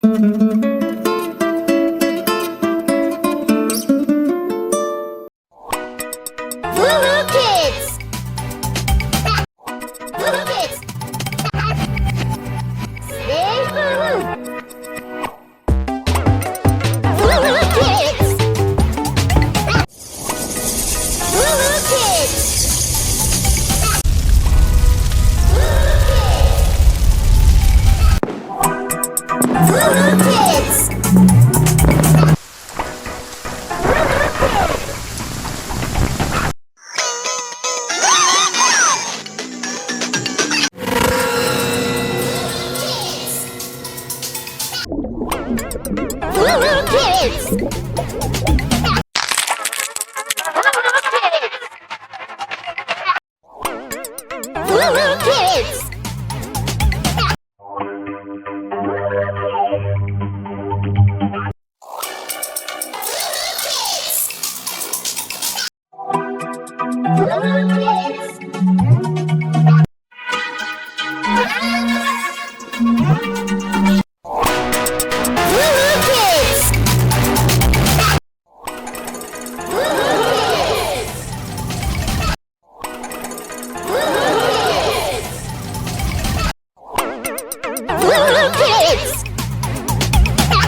Loo Kids! Loo Kids! Stay Loo! Loo Kids! Loo Kids! Loo Kids! Loo Loo Kids! Loo Loo Kids! Loo Loo Kids!